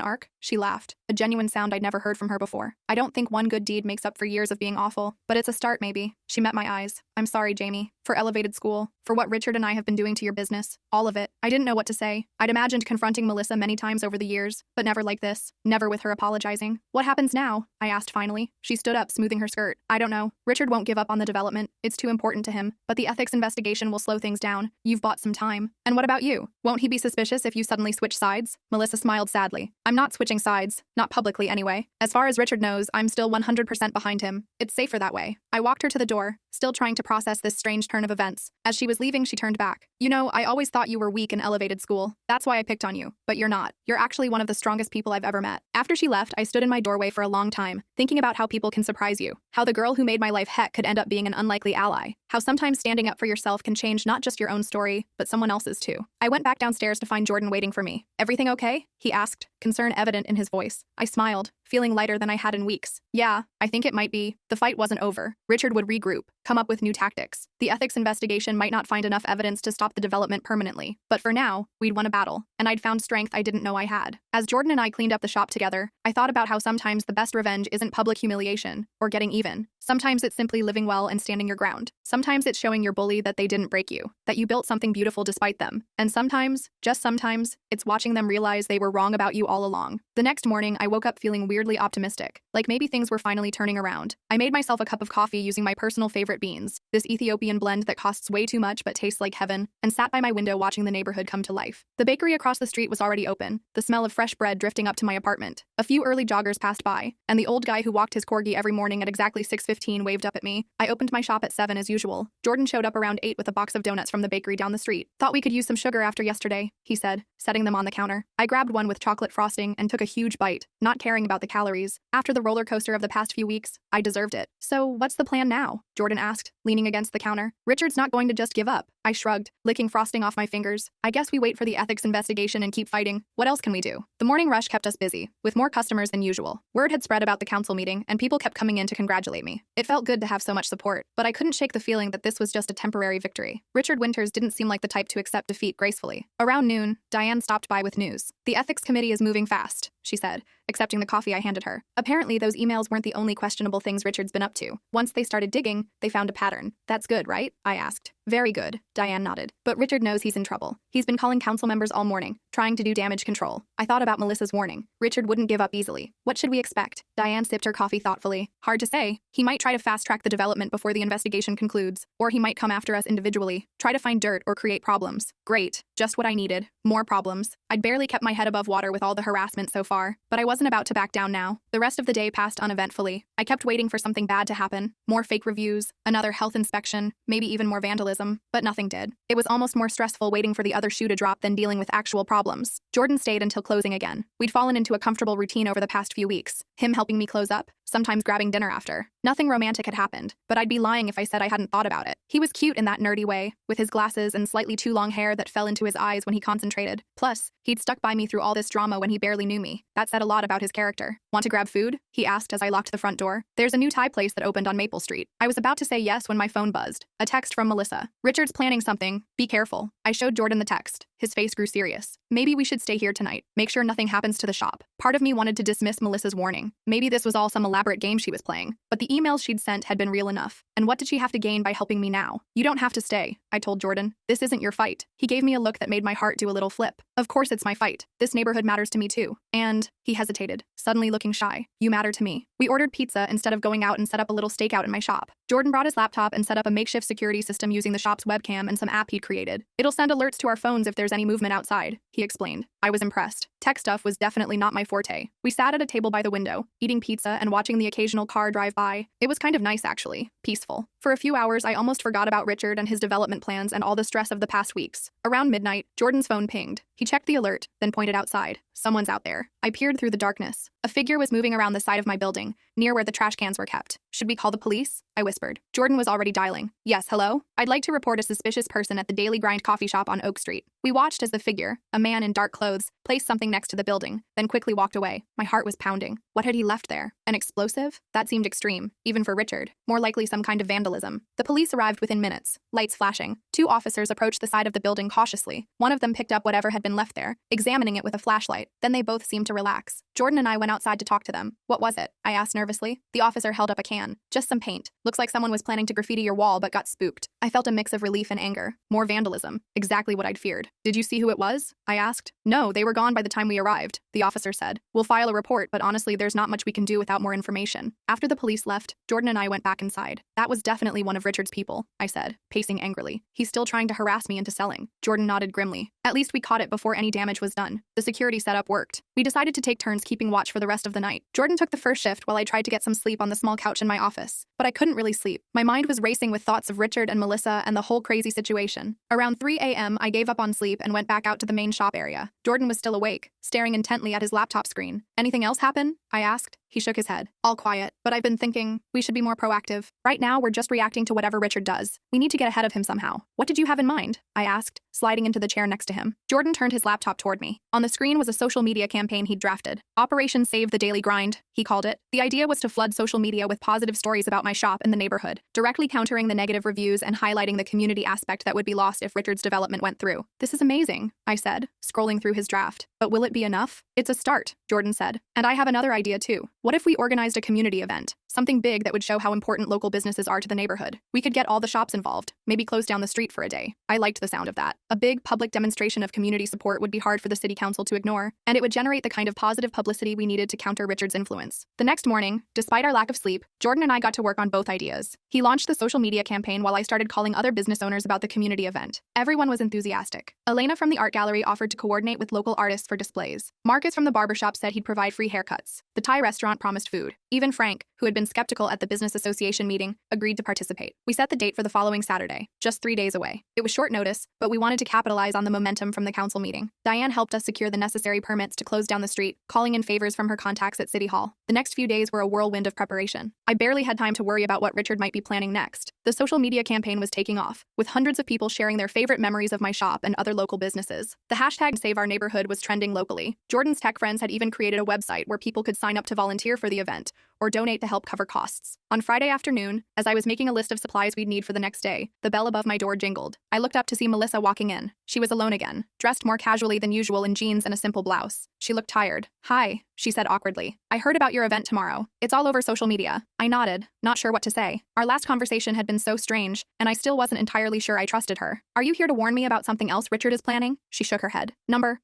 arc?" She laughed, a genuine sound I'd never heard from her before. "I don't think one good deed makes up for years of being awful, but it's a start maybe." She met my eyes. "I'm sorry, Jamie. For elevated school, for what Richard and I have been doing to your business. All of it." I didn't know what to say. I'd imagined confronting Melissa many times over the years, but never like this. Never with her apologizing. "What happens now?" I asked finally. She stood up, smoothing her skirt. "I don't know. Richard won't give up on the development. It's too important to him. But the ethics investigation will slow things down. You've bought some time. And what about you? Won't he be suspicious if you suddenly switch sides?" Melissa smiled sadly. "I'm not switching sides. Not publicly, anyway. As far as Richard knows, I'm still 100% behind him. It's safer that way." I walked her to the door, still trying to process this strange turn of events. As she was leaving, she turned back. "You know, I always thought you were weak in elevated school. That's why I picked on you. But you're not. You're actually one of the strongest people I've ever met." After she left, I stood in my doorway for a long time, thinking about how people can surprise you. How the girl who made my life heck could end up being an unlikely ally. How sometimes standing up for yourself can change not just your own story, but someone else's too. I went back downstairs to find Jordan waiting for me. "Everything okay?" he asked, concern evident in his voice. I smiled, feeling lighter than I had in weeks. "Yeah, I think it might be." The fight wasn't over. Richard would regroup, come up with new tactics. The ethics investigation might not find enough evidence to stop the development permanently. But for now, we'd won a battle, and I'd found strength I didn't know I had. As Jordan and I cleaned up the shop together, I thought about how sometimes the best revenge isn't public humiliation or getting even. Sometimes it's simply living well and standing your ground. Sometimes it's showing your bully that they didn't break you, that you built something beautiful despite them. And sometimes, just sometimes, it's watching them realize they were wrong about you all along. The next morning, I woke up feeling weirdly optimistic, like maybe things were finally turning around. I made myself a cup of coffee using my personal favorite beans, this Ethiopian blend that costs way too much but tastes like heaven, and sat by my window watching the neighborhood come to life. The bakery across the street was already open, the smell of fresh bread drifting up to my apartment. A few early joggers passed by, and the old guy who walked his corgi every morning at exactly 6:15 waved up at me. I opened my shop at 7 as usual. Jordan showed up around 8 with a box of donuts from the bakery down the street. "Thought we could use some sugar after yesterday," he said, setting them on the counter. I grabbed one with chocolate frosting and took a huge bite, not caring about the calories. After the roller coaster of the past few weeks, I deserved it. "So, what's the plan now?" Jordan asked, leaning against the counter. "Richard's not going to just give up." I shrugged, licking frosting off my fingers. "I guess we wait for the ethics investigation and keep fighting. What else can we do?" The morning rush kept us busy, with more customers than usual. Word had spread about the council meeting, and people kept coming in to congratulate me. It felt good to have so much support, but I couldn't shake the feeling that this was just a temporary victory. Richard Winters didn't seem like the type to accept defeat gracefully. Around noon, Diane stopped by with news. "The ethics committee is moving fast," she said, accepting the coffee I handed her. "Apparently, those emails weren't the only questionable things Richard's been up to. Once they started digging, they found a pattern. That's good, right?" I asked. "Very good," Diane nodded. "But Richard knows he's in trouble. He's been calling council members all morning, trying to do damage control." I thought about Melissa's warning. Richard wouldn't give up easily. What should we expect? Diane sipped her coffee thoughtfully. "Hard to say. He might try to fast-track the development before the investigation concludes, or he might come after us individually, try to find dirt or create problems." Great. Just what I needed. More problems. I'd barely kept my head above water with all the harassment so far, but I wasn't about to back down now. The rest of the day passed uneventfully. I kept waiting for something bad to happen. More fake reviews, another health inspection, maybe even more vandalism, but nothing did. It was almost more stressful waiting for the other shoe to drop than dealing with actual problems. problems. Jordan stayed until closing again. We'd fallen into a comfortable routine over the past few weeks. Him helping me close up, sometimes grabbing dinner after. Nothing romantic had happened, but I'd be lying if I said I hadn't thought about it. He was cute in that nerdy way, with his glasses and slightly too long hair that fell into his eyes when he concentrated. Plus, he'd stuck by me through all this drama when he barely knew me. That said a lot about his character. Want to grab food? He asked as I locked the front door. There's a new Thai place that opened on Maple Street. I was about to say yes when my phone buzzed. A text from Melissa. Richard's planning something. Be careful. I showed Jordan the text. His face grew serious. Maybe we should stay here tonight. Make sure nothing happens to the shop. Part of me wanted to dismiss Melissa's warning. Maybe this was all some elaborate game she was playing. But the emails she'd sent had been real enough. And what did she have to gain by helping me now? You don't have to stay, I told Jordan. This isn't your fight. He gave me a look that made my heart do a little flip. Of course it's my fight. This neighborhood matters to me too. And he hesitated, suddenly looking shy. You matter to me. We ordered pizza instead of going out and set up a little stakeout in my shop. Jordan brought his laptop and set up a makeshift security system using the shop's webcam and some app he'd created. It'll send alerts to our phones if there's any movement outside, he explained. I was impressed. Tech stuff was definitely not my forte. We sat at a table by the window, eating pizza and watching the occasional car drive by. It was kind of nice, actually. Peaceful. For a few hours, I almost forgot about Richard and his development plans and all the stress of the past weeks. Around midnight, Jordan's phone pinged. He checked the alert, then pointed outside. Someone's out there. I peered through the darkness. A figure was moving around the side of my building, near where the trash cans were kept. Should we call the police? I whispered. Jordan was already dialing. Yes, hello? I'd like to report a suspicious person at the Daily Grind coffee shop on Oak Street. We watched as the figure, a man in dark clothes, placed something next to the building, then quickly walked away. My heart was pounding. What had he left there? An explosive? That seemed extreme, even for Richard. More likely some kind of vandalism. The police arrived within minutes, lights flashing. 2 officers approached the side of the building cautiously. One of them picked up whatever had been left there, examining it with a flashlight. Then they both seemed to relax. Jordan and I went outside to talk to them. What was it? I asked nervously. The officer held up a can. Just some paint. Looks like someone was planning to graffiti your wall but got spooked. I felt a mix of relief and anger. More vandalism. Exactly what I'd feared. Did you see who it was? I asked. No, they were gone by the time we arrived, the officer said. We'll file a report, but honestly, there's not much we can do without more information. After the police left, Jordan and I went back inside. That was definitely one of Richard's people, I said, pacing angrily. He's still trying to harass me into selling. Jordan nodded grimly. At least we caught it before any damage was done. The security setup worked. We decided to take turns keeping watch for the rest of the night. Jordan took the first shift while I tried to get some sleep on the small couch in my office. But I couldn't really sleep. My mind was racing with thoughts of Richard and Melissa and the whole crazy situation. Around 3 a.m., I gave up on sleep and went back out to the main shop area. Jordan was still awake, staring intently at his laptop screen. Anything else happen? I asked. He shook his head. All quiet, but I've been thinking, we should be more proactive. Right now, we're just reacting to whatever Richard does. We need to get ahead of him somehow. What did you have in mind? I asked, sliding into the chair next to him. Jordan turned his laptop toward me. On the screen was a social media campaign he'd drafted. Operation Save the Daily Grind, he called it. The idea was to flood social media with positive stories about my shop and the neighborhood, directly countering the negative reviews and highlighting the community aspect that would be lost if Richard's development went through. This is amazing, I said, scrolling through his draft. But will it be enough? It's a start, Jordan said. And I have another idea too. What if we organized a community event? Something big that would show how important local businesses are to the neighborhood. We could get all the shops involved, maybe close down the street for a day. I liked the sound of that. A big public demonstration of community support would be hard for the city council to ignore, and it would generate the kind of positive publicity we needed to counter Richard's influence. The next morning, despite our lack of sleep, Jordan and I got to work on both ideas. He launched the social media campaign while I started calling other business owners about the community event. Everyone was enthusiastic. Elena from the art gallery offered to coordinate with local artists for displays. Marcus from the barbershop said he'd provide free haircuts. The Thai restaurant promised food. Even Frank, who had been skeptical at the business association meeting, agreed to participate. We set the date for the following Saturday, just 3 days away. It was short notice, but we wanted to capitalize on the momentum from the council meeting. Diane helped us secure the necessary permits to close down the street, calling in favors from her contacts at City Hall. The next few days were a whirlwind of preparation. I barely had time to worry about what Richard might be planning next. The social media campaign was taking off, with hundreds of people sharing their favorite memories of my shop and other local businesses. The hashtag Save Our Neighborhood was trending locally. Jordan's tech friends had even created a website where people could sign up to volunteer for the event or donate to help cover costs. On Friday afternoon, as I was making a list of supplies we'd need for the next day, the bell above my door jingled. I looked up to see Melissa walking in. She was alone again, dressed more casually than usual in jeans and a simple blouse. She looked tired. Hi, she said awkwardly. I heard about your event tomorrow. It's all over social media. I nodded, not sure what to say. Our last conversation had been so strange, and I still wasn't entirely sure I trusted her. Are you here to warn me about something else Richard is planning? She shook her head.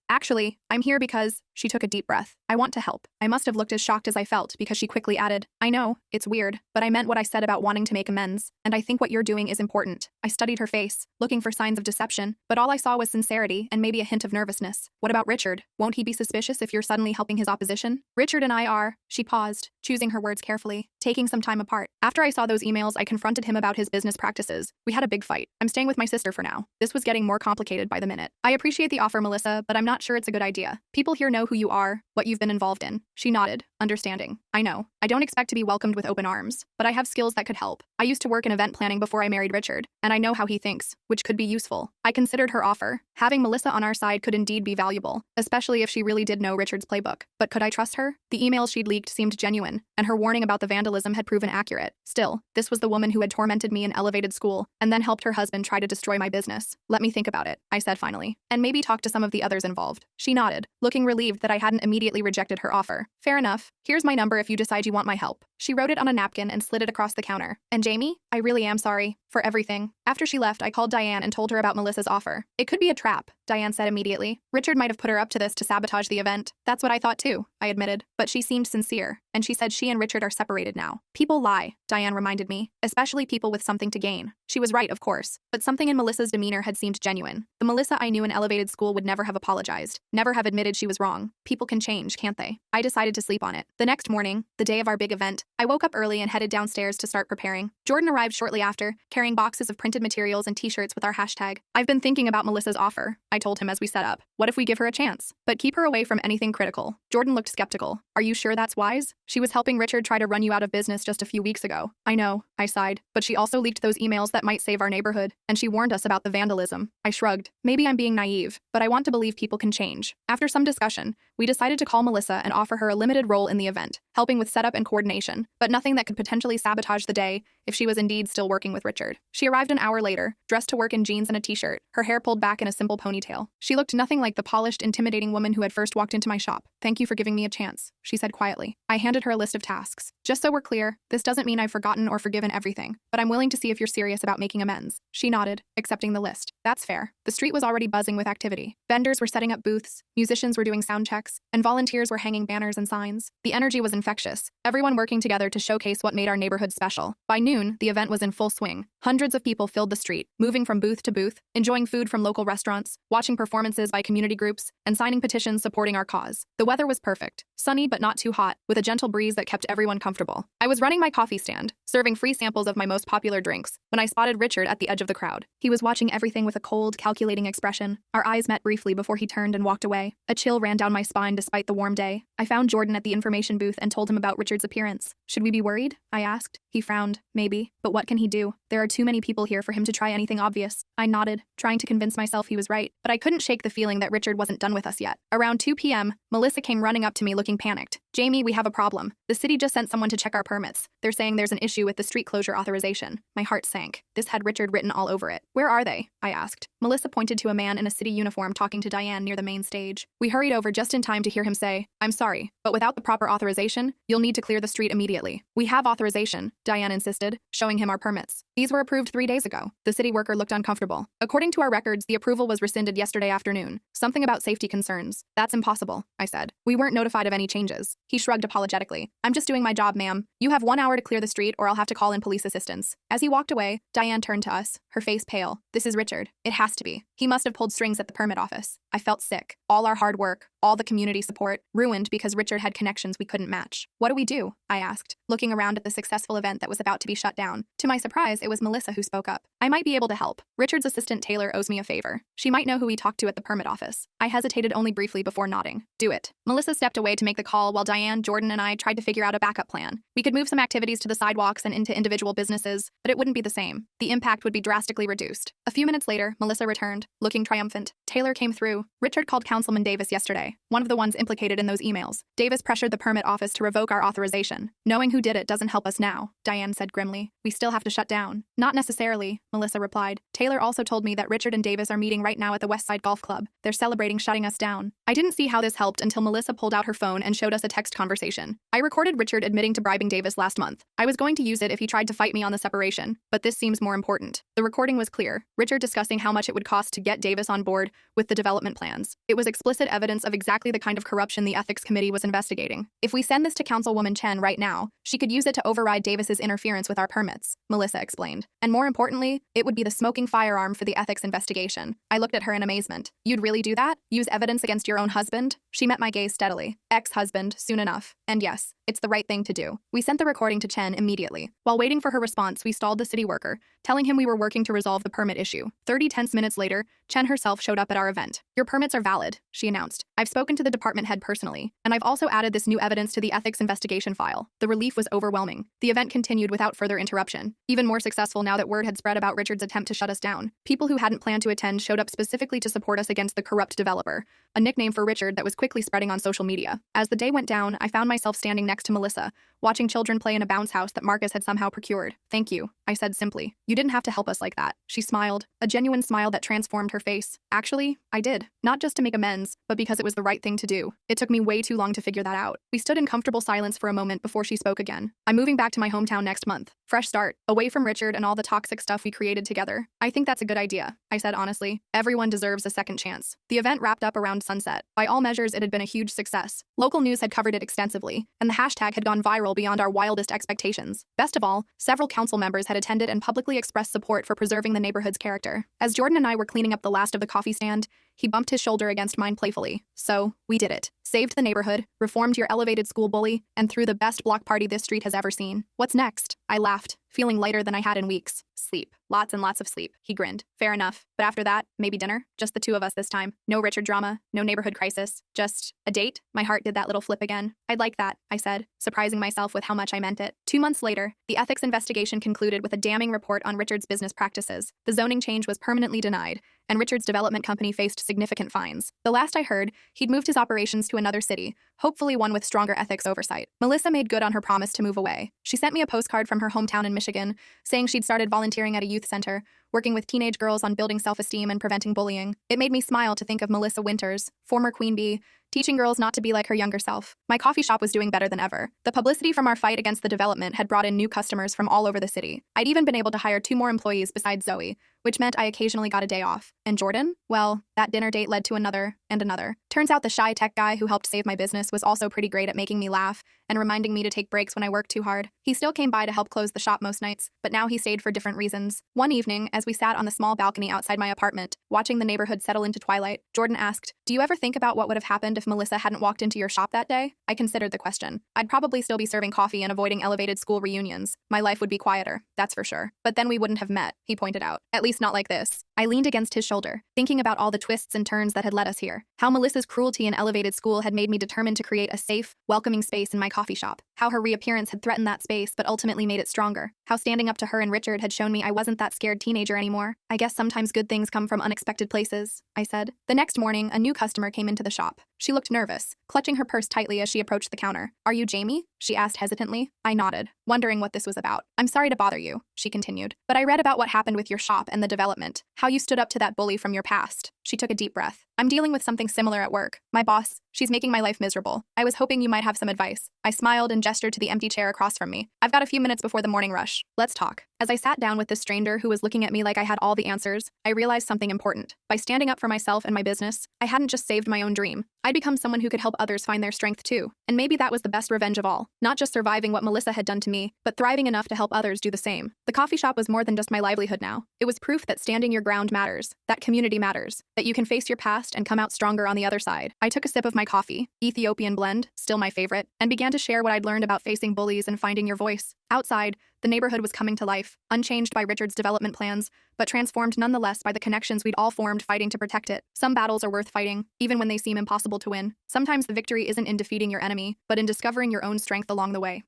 Actually, I'm here because... She took a deep breath. I want to help. I must have looked as shocked as I felt because she quickly added, I know, it's weird, but I meant what I said about wanting to make amends, and I think what you're doing is important. I studied her face, looking for signs of deception, but all I saw was sincerity and maybe a hint of nervousness. What about Richard? Won't he be suspicious suspicious if you're suddenly helping his opposition? Richard and I are." She paused, choosing her words carefully, taking some time apart. "After I saw those emails, I confronted him about his business practices. We had a big fight. I'm staying with my sister for now." This was getting more complicated by the minute. "I appreciate the offer, Melissa, but I'm not sure it's a good idea. People here know who you are, what you've been involved in." She nodded, understanding. "I know. I don't expect to be welcomed with open arms, but I have skills that could help. I used to work in event planning before I married Richard, and I know how he thinks, which could be useful." I considered her offer. Having Melissa on our side could indeed be valuable, especially if she really did know Richard's playbook. But could I trust her? The emails she'd leaked seemed genuine, and her warning about the vandalism had proven accurate. Still, this was the woman who had tormented me in elevated school, and then helped her husband try to destroy my business. "Let me think about it," I said finally, "and maybe talk to some of the others involved." She nodded, looking relieved that I hadn't immediately rejected her offer. "Fair enough. Here's my number if you decide you want my help." She wrote it on a napkin and slid it across the counter. "And Jamie, I really am sorry for everything." After she left, I called Diane and told her about Melissa's offer. "It could be a trap," Diane said immediately. "Richard might have put her up to this to sabotage the event." "That's what I thought too," I admitted. "But she seemed sincere, and she said she and Richard are separated now." "People lie," Diane reminded me, "especially people with something to gain." She was right, of course, but something in Melissa's demeanor had seemed genuine. The Melissa I knew in elevated school would never have apologized, never have admitted she was wrong. People can change, can't they? I decided to sleep on it. The next morning, the day of our big event, I woke up early and headed downstairs to start preparing. Jordan arrived shortly after, carrying boxes of printed materials and t-shirts with our hashtag. "I've been thinking about Melissa's offer," I told him as we set up. "What if we give her a chance? But keep her away from anything critical." Jordan looked skeptical. "Are you sure that's wise? She was helping Richard try to run you out of business just a few weeks ago." "I know," I sighed, "but she also leaked those emails that might save our neighborhood, and she warned us about the vandalism." I shrugged. "Maybe I'm being naive, but I want to believe people can change." After some discussion, we decided to call Melissa and offer her a limited role in the event, helping with setup and coordination, but nothing that could potentially sabotage the day if she was indeed still working with Richard. She arrived an hour later, dressed to work in jeans and a t-shirt, her hair pulled back in a simple ponytail. She looked nothing like the polished, intimidating woman who had first walked into my shop. "Thank you for giving me a chance," she said quietly. I handed her a list of tasks. "Just so we're clear, this doesn't mean I've forgotten or forgiven everything, but I'm willing to see if you're serious about making amends." She nodded, accepting the list. "That's fair." The street was already buzzing with activity. Vendors were setting up booths, musicians were doing sound checks, and volunteers were hanging banners and signs. The energy was infectious, everyone working together to showcase what made our neighborhood special. By noon, the event was in full swing. Hundreds of people filled the street, moving from booth to booth, enjoying food from local restaurants, watching performances by community groups, and signing petitions supporting our cause. The weather was perfect, sunny but not too hot, with a gentle breeze that kept everyone comfortable. I was running my coffee stand, serving free samples of my most popular drinks, when I spotted Richard at the edge of the crowd. He was watching everything with a cold, calculating expression. Our eyes met briefly before he turned and walked away. A chill ran down my spine despite the warm day. I found Jordan at the information booth and told him about Richard's appearance. "Should we be worried?" I asked. He frowned. "Maybe, but what can he do? There are too many people here for him to try anything obvious." I nodded, trying to convince myself he was right, but I couldn't shake the feeling that Richard wasn't done with us yet. Around 2 p.m., Melissa came running up to me looking panicked. "Jamie, we have a problem. The city just sent someone to check our permits. They're saying there's an issue with the street closure authorization." My heart sank. This had Richard written all over it. "Where are they?" I asked. Melissa pointed to a man in a city uniform talking to Diane near the main stage. We hurried over just in time to hear him say, "I'm sorry, but without the proper authorization, you'll need to clear the street immediately." "We have authorization," Diane insisted, showing him our permits. "These were approved 3 days ago." The city worker looked uncomfortable. "According to our records, the approval was rescinded yesterday afternoon. Something about safety concerns." "That's impossible," I said. "We weren't notified of any changes." He shrugged apologetically. "I'm just doing my job, ma'am. You have 1 hour to clear the street or I'll have to call in police assistance." As he walked away, Diane turned to us, her face pale. "This is Richard. It has to be. He must have pulled strings at the permit office." I felt sick. All our hard work, all the community support, ruined because Richard had connections we couldn't match. "What do we do?" I asked, looking around at the successful event that was about to be shut down. To my surprise, it was Melissa who spoke up. "I might be able to help. Richard's assistant Taylor owes me a favor. She might know who he talked to at the permit office." I hesitated only briefly before nodding. "Do it." Melissa stepped away to make the call while Diane, Jordan, and I tried to figure out a backup plan. We could move some activities to the sidewalks and into individual businesses, but it wouldn't be the same. The impact would be drastically reduced. A few minutes later, Melissa returned, looking triumphant. "Taylor came through. Richard called Councilman Davis yesterday, one of the ones implicated in those emails. Davis pressured the permit office to revoke our authorization. Knowing who did it doesn't help us now," Diane said grimly. "We still have to shut down." "Not necessarily," Melissa replied. "Taylor also told me that Richard and Davis are meeting right now at the Westside Golf Club. They're celebrating shutting us down." I didn't see how this helped until Melissa pulled out her phone and showed us a text text conversation. I recorded Richard admitting to bribing Davis last month. I was going to use it if he tried to fight me on the separation, but this seems more important. The recording was clear. Richard discussing how much it would cost to get Davis on board with the development plans. It was explicit evidence of exactly the kind of corruption the ethics committee was investigating. If we send this to Councilwoman Chen right now, she could use it to override Davis's interference with our permits, Melissa explained. And more importantly, it would be the smoking firearm for the ethics investigation. I looked at her in amazement. You'd really do that? Use evidence against your own husband? She met my gaze steadily. Ex-husband, soon enough. And yes, it's the right thing to do. We sent the recording to Chen immediately. While waiting for her response, we stalled the city worker, telling him we were working to resolve the permit issue. 30 tense minutes later, Chen herself showed up at our event. Your permits are valid, she announced. I've spoken to the department head personally, and I've also added this new evidence to the ethics investigation file. The relief was overwhelming. The event continued without further interruption. Even more successful now that word had spread about Richard's attempt to shut us down. People who hadn't planned to attend showed up specifically to support us against the corrupt developer, a nickname for Richard that was quickly spreading on social media. As the day went down, I found myself standing next to Melissa, watching children play in a bounce house that Marcus had somehow procured. Thank you, I said simply. You didn't have to help us like that. She smiled, a genuine smile that transformed her face. Actually, I did. Not just to make amends, but because it was the right thing to do. It took me way too long to figure that out. We stood in comfortable silence for a moment before she spoke again. I'm moving back to my hometown next month. Fresh start, away from Richard and all the toxic stuff we created together. I think that's a good idea, I said honestly. Everyone deserves a second chance. The event wrapped up around sunset. By all measures, it had been a huge success. Local news had covered it extensively, and the hashtag had gone viral beyond our wildest expectations. Best of all, several council members had attended and publicly expressed support for preserving the neighborhood's character. As Jordan and I were cleaning up the last of the coffee stand, he bumped his shoulder against mine playfully. So, we did it. Saved the neighborhood, reformed your elevated school bully, and threw the best block party this street has ever seen. What's next? I laughed, feeling lighter than I had in weeks. Sleep. Lots and lots of sleep. He grinned. Fair enough. But after that, maybe dinner? Just the two of us this time. No Richard drama, no neighborhood crisis. Just a date? My heart did that little flip again. I'd like that, I said, surprising myself with how much I meant it. 2 months later, the ethics investigation concluded with a damning report on Richard's business practices. The zoning change was permanently denied, and Richard's development company faced significant fines. The last I heard, he'd moved his operations to another city, hopefully one with stronger ethics oversight. Melissa made good on her promise to move away. She sent me a postcard from her hometown in Michigan, saying she'd started volunteering at a youth center, working with teenage girls on building self-esteem and preventing bullying. It made me smile to think of Melissa Winters, former queen bee, teaching girls not to be like her younger self. My coffee shop was doing better than ever. The publicity from our fight against the development had brought in new customers from all over the city. I'd even been able to hire 2 more employees besides Zoe, which meant I occasionally got a day off. And Jordan? Well, that dinner date led to another and another. Turns out the shy tech guy who helped save my business was also pretty great at making me laugh and reminding me to take breaks when I worked too hard. He still came by to help close the shop most nights, but now he stayed for different reasons. One evening, as we sat on the small balcony outside my apartment, watching the neighborhood settle into twilight, Jordan asked, "Do you ever think about what would have happened if Melissa hadn't walked into your shop that day?" I considered the question. I'd probably still be serving coffee and avoiding elevated school reunions. My life would be quieter, that's for sure. But then we wouldn't have met, he pointed out. At least not like this. I leaned against his shoulder, thinking about all the twists and turns that had led us here. How Melissa's cruelty in elevated school had made me determined to create a safe, welcoming space in my coffee shop. How her reappearance had threatened that space but ultimately made it stronger. How standing up to her and Richard had shown me I wasn't that scared teenager anymore. I guess sometimes good things come from unexpected places, I said. The next morning, a new customer came into the shop. She looked nervous, clutching her purse tightly as she approached the counter. "Are you Jamie?" she asked hesitantly. I nodded, wondering what this was about. "I'm sorry to bother you," she continued, "but I read about what happened with your shop and the development. How you stood up to that bully from your past." She took a deep breath. "I'm dealing with something similar at work. My boss, she's making my life miserable. I was hoping you might have some advice." I smiled and gestured to the empty chair across from me. "I've got a few minutes before the morning rush. Let's talk." As I sat down with this stranger who was looking at me like I had all the answers, I realized something important. By standing up for myself and my business, I hadn't just saved my own dream. I'd become someone who could help others find their strength too. And maybe that was the best revenge of all. Not just surviving what Melissa had done to me, but thriving enough to help others do the same. The coffee shop was more than just my livelihood now. It was proof that standing your ground matters, that community matters, that you can face your past and come out stronger on the other side. I took a sip of my coffee, Ethiopian blend, still my favorite, and began to share what I'd learned about facing bullies and finding your voice. Outside, the neighborhood was coming to life, unchanged by Richard's development plans, but transformed nonetheless by the connections we'd all formed fighting to protect it. Some battles are worth fighting, even when they seem impossible to win. Sometimes the victory isn't in defeating your enemy, but in discovering your own strength along the way.